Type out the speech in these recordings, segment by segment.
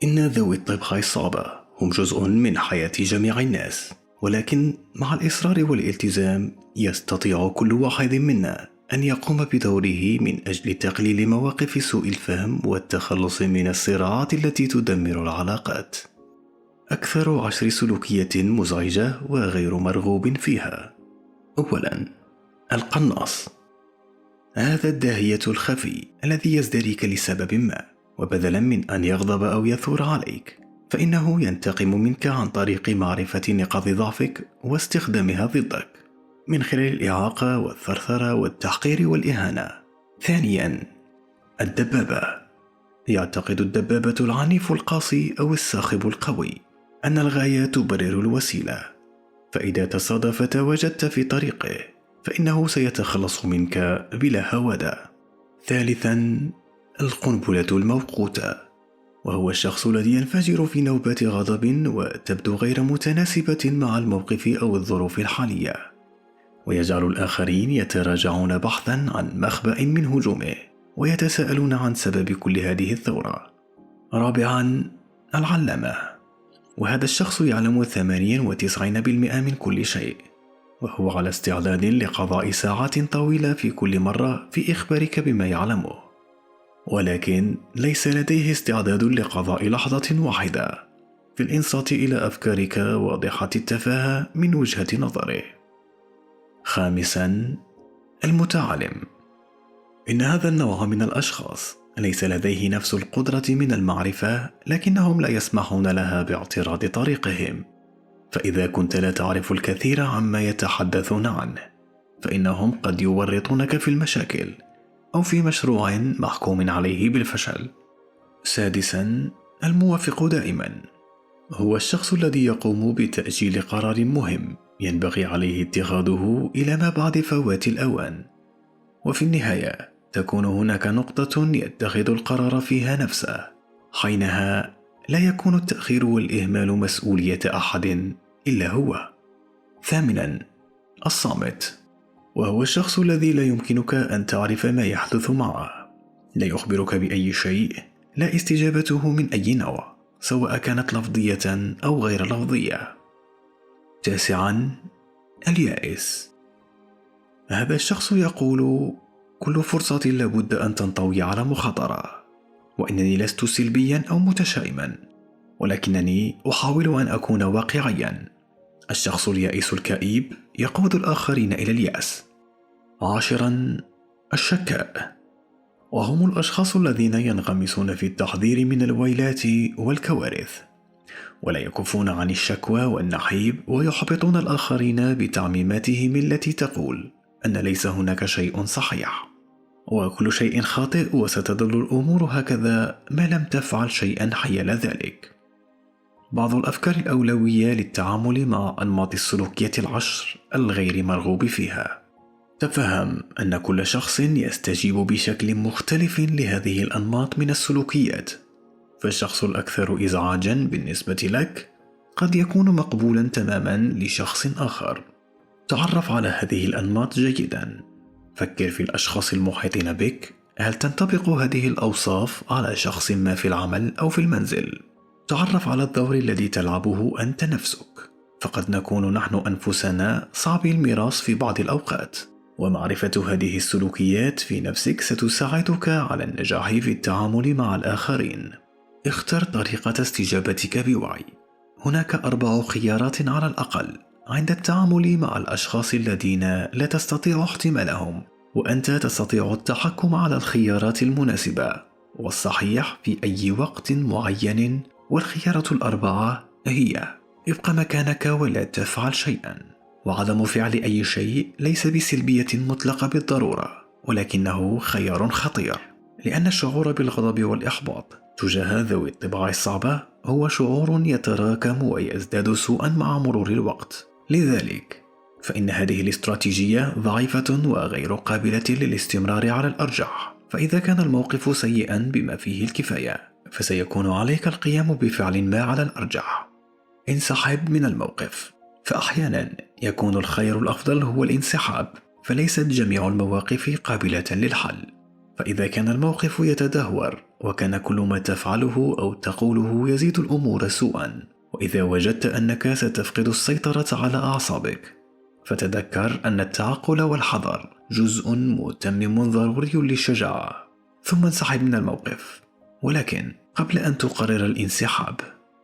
إن ذوي الطباع الصعبة هم جزء من حياة جميع الناس، ولكن مع الإصرار والالتزام يستطيع كل واحد منا أن يقوم بدوره من أجل تقليل مواقف سوء الفهم والتخلص من الصراعات التي تدمر العلاقات. أكثر 10 سلوكيات مزعجة وغير مرغوب فيها. أولا، القناص. هذا الداهية الخفي الذي يزدريك لسبب ما، وبدلا من أن يغضب أو يثور عليك فإنه ينتقم منك عن طريق معرفة نقاط ضعفك واستخدامها ضدك من خلال الإعاقة والثرثرة والتحقير والإهانة. ثانيا، الدبابة. يعتقد الدبابة العنيف القاسي أو الصاخب القوي أن الغاية تبرر الوسيلة، فإذا تصادف وجدت في طريقه فإنه سيتخلص منك بلا هوادة. ثالثا، القنبلة الموقوتة، وهو الشخص الذي ينفجر في نوبات غضب وتبدو غير متناسبة مع الموقف أو الظروف الحالية، ويجعل الآخرين يتراجعون بحثا عن مخبأ من هجومه ويتساءلون عن سبب كل هذه الثورة. رابعا، العلامة، وهذا الشخص يعلم 98% من كل شيء، وهو على استعداد لقضاء ساعات طويلة في كل مرة في إخبارك بما يعلمه، ولكن ليس لديه استعداد لقضاء لحظة واحدة في الإنصات إلى أفكارك واضحة التفاهة من وجهة نظره. خامسا، المتعلم. إن هذا النوع من الأشخاص ليس لديه نفس القدرة من المعرفة، لكنهم لا يسمحون لها باعتراض طريقهم، فإذا كنت لا تعرف الكثير عما يتحدثون عنه فإنهم قد يورطونك في المشاكل أو في مشروع محكوم عليه بالفشل. سادسا، الموافق دائما. هو الشخص الذي يقوم بتأجيل قرار مهم ينبغي عليه اتخاذه إلى ما بعد فوات الأوان، وفي النهاية تكون هناك نقطة يتخذ القرار فيها نفسه، حينها لا يكون التأخير والإهمال مسؤولية أحد إلا هو. ثامنا، الصامت، وهو الشخص الذي لا يمكنك أن تعرف ما يحدث معه، لا يخبرك بأي شيء، لا استجابته من أي نوع سواء كانت لفظية أو غير لفظية. تاسعا، اليائس. هذا الشخص يقول كل فرصة لابد أن تنطوي على مخاطرة، وإنني لست سلبيا أو متشائما، ولكنني أحاول أن أكون واقعيا. الشخص اليائس الكئيب يقود الآخرين إلى اليأس. عاشرا، الشكاء، وهم الأشخاص الذين ينغمسون في التحذير من الويلات والكوارث، ولا يكفون عن الشكوى والنحيب، ويحبطون الآخرين بتعميماتهم التي تقول أن ليس هناك شيء صحيح وكل شيء خاطئ، وستظل الأمور هكذا ما لم تفعل شيئا حيال ذلك. بعض الأفكار الأولوية للتعامل مع أنماط السلوكيات 10 الغير مرغوب فيها. تفهم أن كل شخص يستجيب بشكل مختلف لهذه الأنماط من السلوكيات، فالشخص الأكثر إزعاجا بالنسبة لك قد يكون مقبولا تماما لشخص آخر. تعرف على هذه الأنماط جيدا، فكر في الأشخاص المحيطين بك، هل تنطبق هذه الأوصاف على شخص ما في العمل أو في المنزل؟ تعرف على الدور الذي تلعبه أنت نفسك، فقد نكون نحن أنفسنا صعبي المراس في بعض الأوقات، ومعرفة هذه السلوكيات في نفسك ستساعدك على النجاح في التعامل مع الآخرين. اختر طريقة استجابتك بوعي. هناك 4 خيارات على الأقل عند التعامل مع الأشخاص الذين لا تستطيع احتمالهم، وأنت تستطيع التحكم على الخيارات المناسبة والصحيح في أي وقت معين. والخيارة 4 هي: ابق مكانك ولا تفعل شيئا. وعدم فعل أي شيء ليس بسلبية مطلقة بالضرورة، ولكنه خيار خطير، لأن الشعور بالغضب والإحباط تجاه ذوي الطباع الصعبة هو شعور يتراكم ويزداد سوءا مع مرور الوقت. لذلك فإن هذه الاستراتيجية ضعيفة وغير قابلة للاستمرار على الأرجح، فإذا كان الموقف سيئا بما فيه الكفاية فسيكون عليك القيام بفعل ما على الأرجح. انسحب من الموقف، فأحيانا يكون الخير الأفضل هو الانسحاب، فليست جميع المواقف قابلة للحل. فإذا كان الموقف يتدهور وكان كل ما تفعله أو تقوله يزيد الأمور سوءا. وإذا وجدت أنك ستفقد السيطرة على أعصابك، فتذكر أن التعقل والحذر جزء متمم ضروري للشجاعة، ثم انسحب من الموقف. ولكن قبل أن تقرر الانسحاب،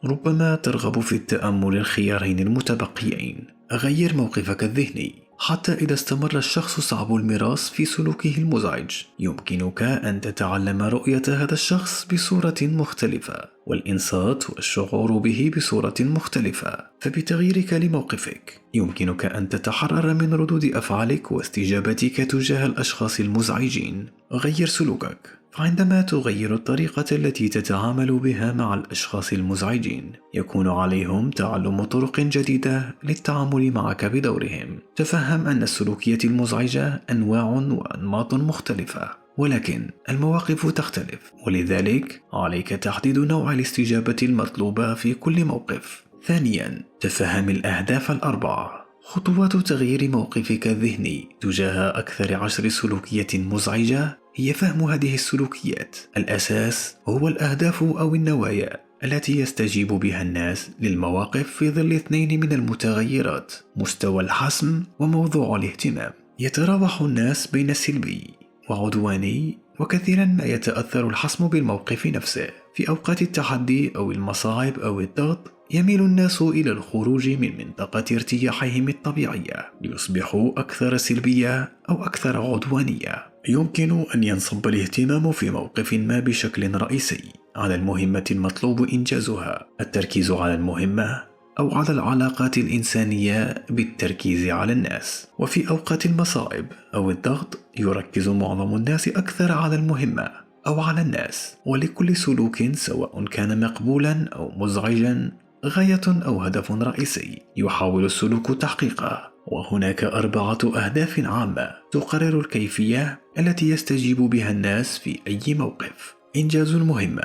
ربما ترغب في التأمل الخيارين المتبقيين. غير موقفك الذهني. حتى إذا استمر الشخص صعب المراس في سلوكه المزعج، يمكنك أن تتعلم رؤية هذا الشخص بصورة مختلفة، والإنصات والشعور به بصورة مختلفة. فبتغييرك لموقفك يمكنك أن تتحرر من ردود أفعالك واستجابتك تجاه الأشخاص المزعجين. غير سلوكك. فعندما تغير الطريقة التي تتعامل بها مع الأشخاص المزعجين، يكون عليهم تعلم طرق جديدة للتعامل معك بدورهم. تفهم أن السلوكيات المزعجة أنواع وأنماط مختلفة، ولكن المواقف تختلف، ولذلك عليك تحديد نوع الاستجابة المطلوبة في كل موقف. ثانياً، تفهم الأهداف الأربعة. خطوات تغيير موقفك الذهني تجاه أكثر 10 سلوكيات مزعجة هي فهم هذه السلوكيات. الأساس هو الأهداف أو النوايا التي يستجيب بها الناس للمواقف في ظل 2 من المتغيرات: مستوى الحسم وموضوع الاهتمام. يتراوح الناس بين السلبي وعدواني، وكثيرا ما يتأثر الحسم بالموقف نفسه. في أوقات التحدي أو المصاعب أو الضغط، يميل الناس إلى الخروج من منطقة ارتياحهم الطبيعية ليصبحوا أكثر سلبية أو أكثر عدوانية. يمكن أن ينصب الاهتمام في موقف ما بشكل رئيسي على المهمة المطلوب إنجازها، التركيز على المهمة، أو على العلاقات الإنسانية بالتركيز على الناس. وفي أوقات المصائب أو الضغط، يركز معظم الناس أكثر على المهمة أو على الناس. ولكل سلوك سواء كان مقبولا أو مزعجا غاية أو هدف رئيسي يحاول السلوك تحقيقه. وهناك 4 أهداف عامة تقرر الكيفية التي يستجيب بها الناس في أي موقف. إنجاز المهمة.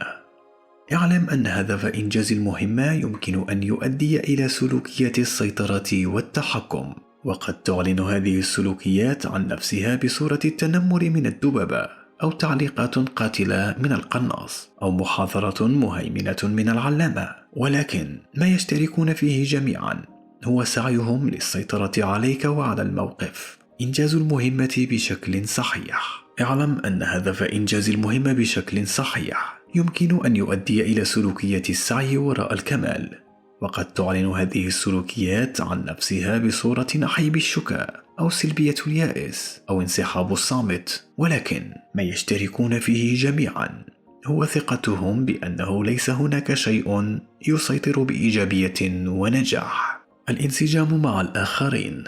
اعلم أن هدف إنجاز المهمة يمكن أن يؤدي إلى سلوكيات السيطرة والتحكم، وقد تعلن هذه السلوكيات عن نفسها بصورة التنمر من الذبابة، أو تعليقات قاتلة من القناص، أو محاضرة مهيمنة من العلامة. ولكن ما يشتركون فيه جميعا هو سعيهم للسيطرة عليك وعلى الموقف. إنجاز المهمة بشكل صحيح. اعلم أن هدف إنجاز المهمة بشكل صحيح يمكن أن يؤدي إلى سلوكية السعي وراء الكمال، وقد تعلن هذه السلوكيات عن نفسها بصورة نحيب الشكاء أو سلبية اليائس أو انسحاب الصامت. ولكن ما يشتركون فيه جميعا هو ثقتهم بأنه ليس هناك شيء يسيطر بإيجابية ونجاح. الانسجام مع الآخرين.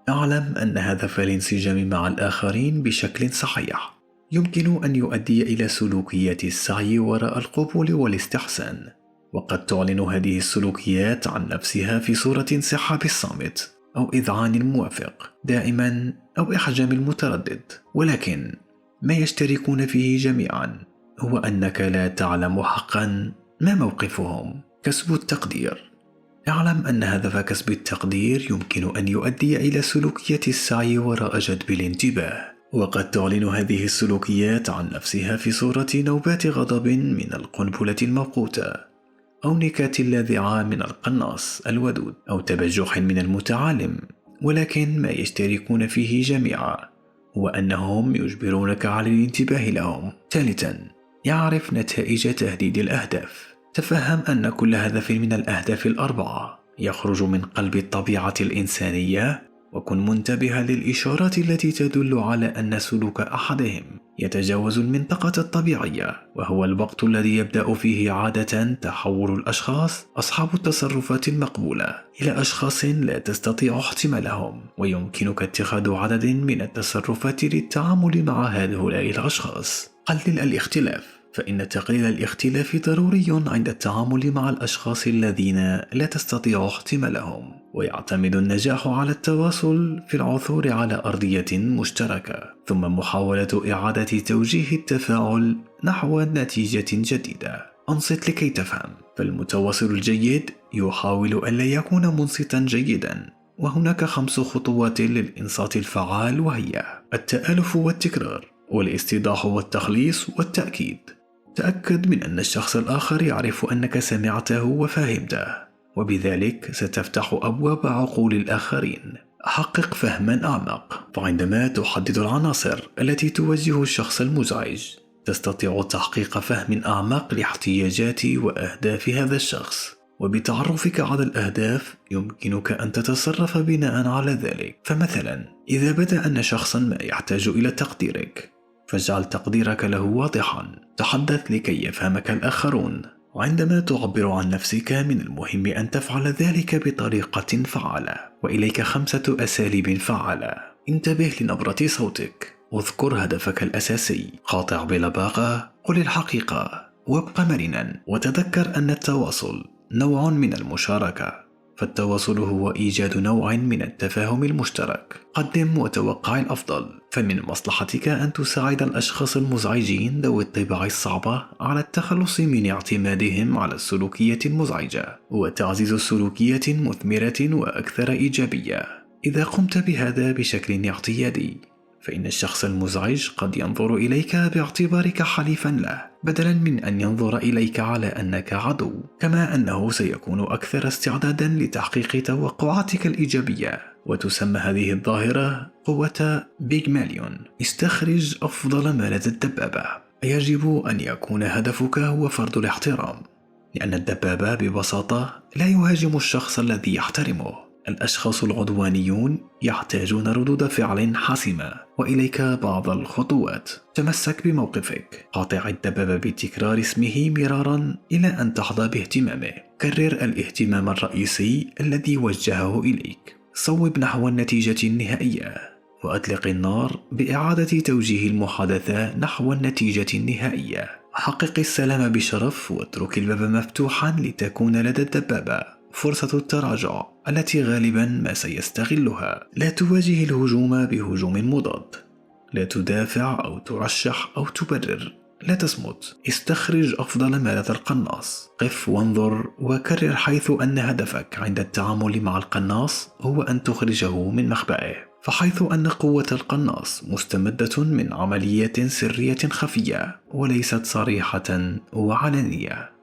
اعلم أن هدف الانسجام مع الآخرين بشكل صحيح يمكن أن يؤدي إلى سلوكيات السعي وراء القبول والاستحسان، وقد تعلن هذه السلوكيات عن نفسها في صورة انسحاب الصامت أو إذعان الموافق دائما أو إحجام المتردد. ولكن ما يشتركون فيه جميعا هو أنك لا تعلم حقا ما موقفهم. كسب التقدير. اعلم أن هدف كسب التقدير يمكن أن يؤدي إلى سلوكية السعي وراء جذب الانتباه، وقد تعلن هذه السلوكيات عن نفسها في صورة نوبات غضب من القنبلة الموقوتة، أو نكات لاذعة من القناص الودود، أو تبجح من المتعالم. ولكن ما يشتركون فيه جميعا هو أنهم يجبرونك على الانتباه لهم. ثالثا، يعرف نتائج تهديد الأهداف. تفهم أن كل هدف من الأهداف الأربعة يخرج من قلب الطبيعة الإنسانية، وكن منتبها للإشارات التي تدل على أن سلوك أحدهم يتجاوز المنطقة الطبيعية، وهو الوقت الذي يبدأ فيه عادة تحول الأشخاص أصحاب التصرفات المقبولة إلى أشخاص لا تستطيع احتمالهم، ويمكنك اتخاذ عدد من التصرفات للتعامل مع هؤلاء الأشخاص. قلل الاختلاف. فإن تقليل الاختلاف ضروري عند التعامل مع الأشخاص الذين لا تستطيع احتمالهم، ويعتمد النجاح على التواصل في العثور على أرضية مشتركة، ثم محاولة إعادة توجيه التفاعل نحو نتيجة جديدة. أنصت لكي تفهم. فالمتواصل الجيد يحاول ألا يكون منصتا جيدا، وهناك 5 خطوات للإنصات الفعال، وهي التآلف والتكرار، والاستيضاح والتخليص والتأكيد. تأكد من أن الشخص الآخر يعرف أنك سمعته وفهمته، وبذلك ستفتح أبواب عقول الآخرين. حقق فهما أعمق، فعندما تحدد العناصر التي توجه الشخص المزعج تستطيع تحقيق فهم أعمق لاحتياجات وأهداف هذا الشخص، وبتعرفك على الأهداف يمكنك أن تتصرف بناء على ذلك. فمثلا إذا بدا أن شخصا ما يحتاج إلى تقديرك، فاجعل تقديرك له واضحا، تحدث لكي يفهمك الآخرون. وعندما تعبر عن نفسك من المهم أن تفعل ذلك بطريقة فعالة. وإليك 5 أساليب فعالة. انتبه لنبرة صوتك، اذكر هدفك الأساسي، قاطع بلباقة، قل الحقيقة، وابق مرنا، وتذكر أن التواصل نوع من المشاركة، فالتواصل هو إيجاد نوع من التفاهم المشترك. قدم وتوقع الأفضل، فمن مصلحتك أن تساعد الأشخاص المزعجين ذوي الطباع الصعبة على التخلص من اعتمادهم على السلوكيات المزعجة، وتعزيز السلوكيات مثمرة وأكثر إيجابية. إذا قمت بهذا بشكل اعتيادي، فإن الشخص المزعج قد ينظر إليك باعتبارك حليفا له، بدلا من أن ينظر إليك على أنك عدو. كما أنه سيكون أكثر استعدادا لتحقيق توقعاتك الإيجابية. وتسمى هذه الظاهرة قوة بيغماليون. استخرج أفضل ما لدى الدبابة. يجب أن يكون هدفك هو فرض الاحترام، لأن الدبابة ببساطة لا يهاجم الشخص الذي يحترمه. الأشخاص العدوانيون يحتاجون ردود فعل حاسمة، وإليك بعض الخطوات. تمسك بموقفك، قاطع الدبابة بتكرار اسمه مرارا إلى أن تحظى باهتمامه. كرر الاهتمام الرئيسي الذي وجهه إليك. صوب نحو النتيجة النهائية، وأطلق النار بإعادة توجيه المحادثة نحو النتيجة النهائية. حقق السلام بشرف، واترك الباب مفتوحا لتكون لدى الدبابة فرصة التراجع التي غالبا ما سيستغلها. لا تواجه الهجوم بهجوم مضاد. لا تدافع أو ترشح أو تبرر. لا تصمت. استخرج أفضل ما لدى القناص. قف وانظر وكرر، حيث أن هدفك عند التعامل مع القناص هو أن تخرجه من مخبئه. فحيث أن قوة القناص مستمدة من عمليات سرية خفية وليست صريحة وعلنية.